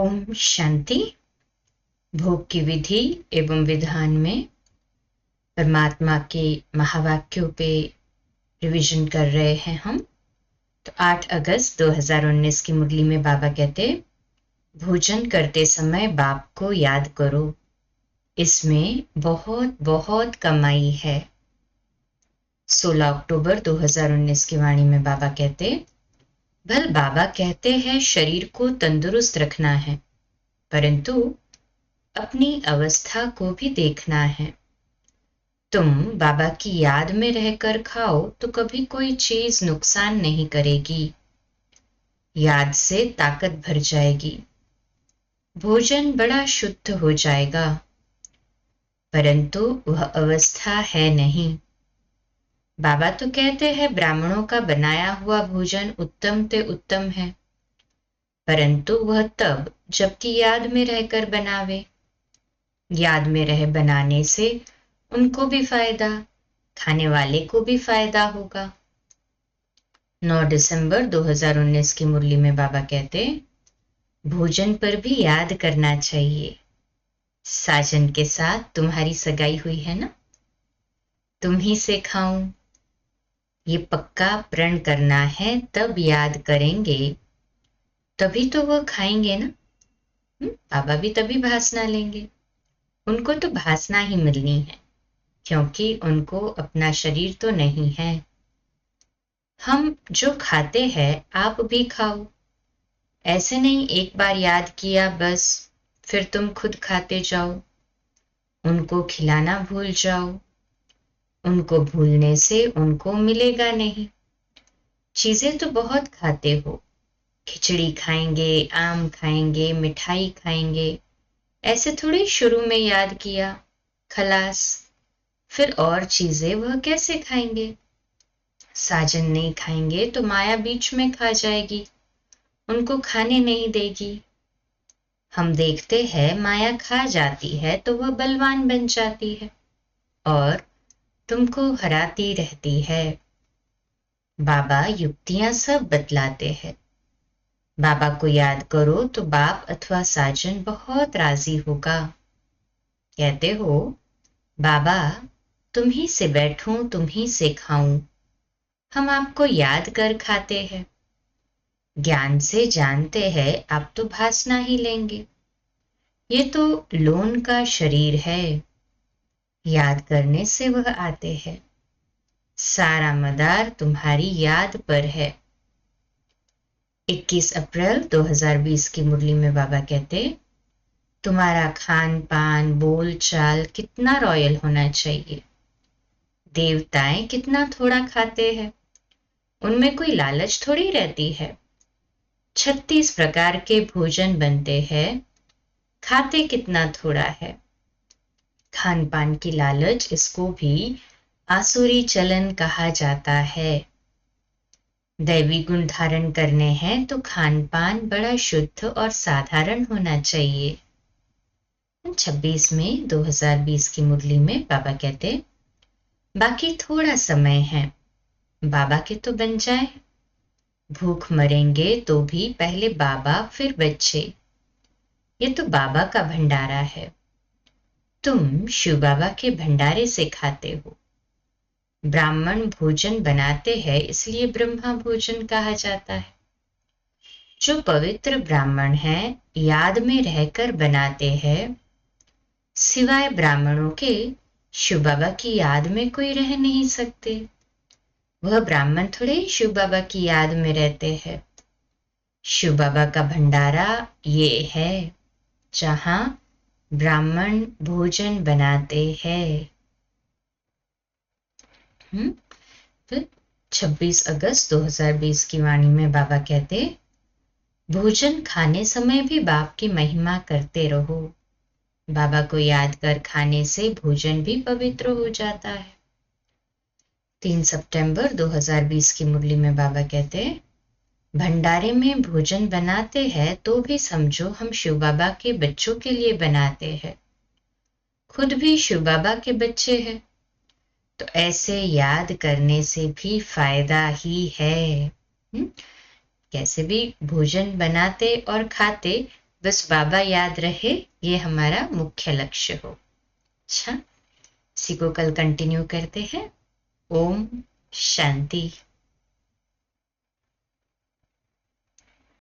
ओम शांति। भोग की विधि एवं विधान में परमात्मा के महावाक्यों पे रिवीजन कर रहे हैं हम। तो 8 अगस्त 2019 की मुरली में बाबा कहते, भोजन करते समय बाप को याद करो, इसमें बहुत बहुत कमाई है। 16 अक्टूबर 2019 की वाणी में बाबा कहते, भल बाबा कहते हैं शरीर को तंदुरुस्त रखना है, परंतु अपनी अवस्था को भी देखना है। तुम बाबा की याद में रहकर खाओ तो कभी कोई चीज नुकसान नहीं करेगी, याद से ताकत भर जाएगी, भोजन बड़ा शुद्ध हो जाएगा, परंतु वह अवस्था है नहीं। बाबा तो कहते हैं ब्राह्मणों का बनाया हुआ भोजन उत्तम ते उत्तम है, परंतु वह तब जबकि याद में रहकर बनावे। याद में रह बनाने से उनको भी फायदा, खाने वाले को भी फायदा होगा। 9 दिसंबर 2019 की मुरली में बाबा कहते, भोजन पर भी याद करना चाहिए। साजन के साथ तुम्हारी सगाई हुई है ना, तुम ही से खाऊं, ये पक्का प्रण करना है, तब याद करेंगे, तभी तो वो खाएंगे ना। बाबा भी तभी भासना लेंगे, उनको तो भासना ही मिलनी है, क्योंकि उनको अपना शरीर तो नहीं है। हम जो खाते हैं आप भी खाओ, ऐसे नहीं एक बार याद किया बस फिर तुम खुद खाते जाओ, उनको खिलाना भूल जाओ। उनको भूलने से उनको मिलेगा नहीं। चीजें तो बहुत खाते हो, खिचड़ी खाएंगे, आम खाएंगे, मिठाई खाएंगे, ऐसे थोड़ी शुरू में याद किया खलास, फिर और चीजें वह कैसे खाएंगे। साजन नहीं खाएंगे तो माया बीच में खा जाएगी, उनको खाने नहीं देगी। हम देखते हैं माया खा जाती है तो वह बलवान बन जाती है और तुमको हराती रहती है। बाबा युक्तियां सब बतलाते हैं। बाबा को याद करो तो बाप अथवा साजन बहुत राजी होगा। कहते हो बाबा तुम ही से बैठूं, तुम ही से खाऊं, हम आपको याद कर खाते हैं, ज्ञान से जानते हैं आप तो भासना ही लेंगे। ये तो लोन का शरीर है, याद करने से वह आते हैं, सारा मदार तुम्हारी याद पर है। 21 अप्रैल 2020 की मुरली में बाबा कहते, तुम्हारा खान पान बोल चाल कितना रॉयल होना चाहिए। देवताएं कितना थोड़ा खाते हैं, उनमें कोई लालच थोड़ी रहती है। 36 प्रकार के भोजन बनते हैं, खाते कितना थोड़ा है। खान पान की लालच, इसको भी आसुरी चलन कहा जाता है। दैवी गुण धारण करने हैं तो खान पान बड़ा शुद्ध और साधारण होना चाहिए। 26 मई 2020 की मुरली में बाबा कहते, बाकी थोड़ा समय है, बाबा के तो बन जाए। भूख मरेंगे तो भी पहले बाबा फिर बच्चे, ये तो बाबा का भंडारा है। तुम शिव बाबा के भंडारे से खाते हो। ब्राह्मण भोजन बनाते हैं इसलिए ब्रह्मा भोजन कहा जाता है। जो पवित्र ब्राह्मण हैं याद में रहकर बनाते हैं, सिवाय ब्राह्मणों के शिव बाबा की याद में कोई रह नहीं सकते। वह ब्राह्मण थोड़े शिव बाबा की याद में रहते हैं। शिव बाबा का भंडारा ये है जहां ब्राह्मण भोजन बनाते हैं। फिर 26 अगस्त 2020 की वाणी में बाबा कहते, भोजन खाने समय भी बाप की महिमा करते रहो। बाबा को याद कर खाने से भोजन भी पवित्र हो जाता है। 3 सितंबर 2020 की मुरली में बाबा कहते, भंडारे में भोजन बनाते हैं तो भी समझो हम शिव बाबा के बच्चों के लिए बनाते हैं, खुद भी शिव बाबा के बच्चे हैं, तो ऐसे याद करने से भी फायदा ही है। कैसे भी भोजन बनाते और खाते बस बाबा याद रहे, ये हमारा मुख्य लक्ष्य हो। अच्छा, इसी को कल कंटिन्यू करते हैं। ओम शांति।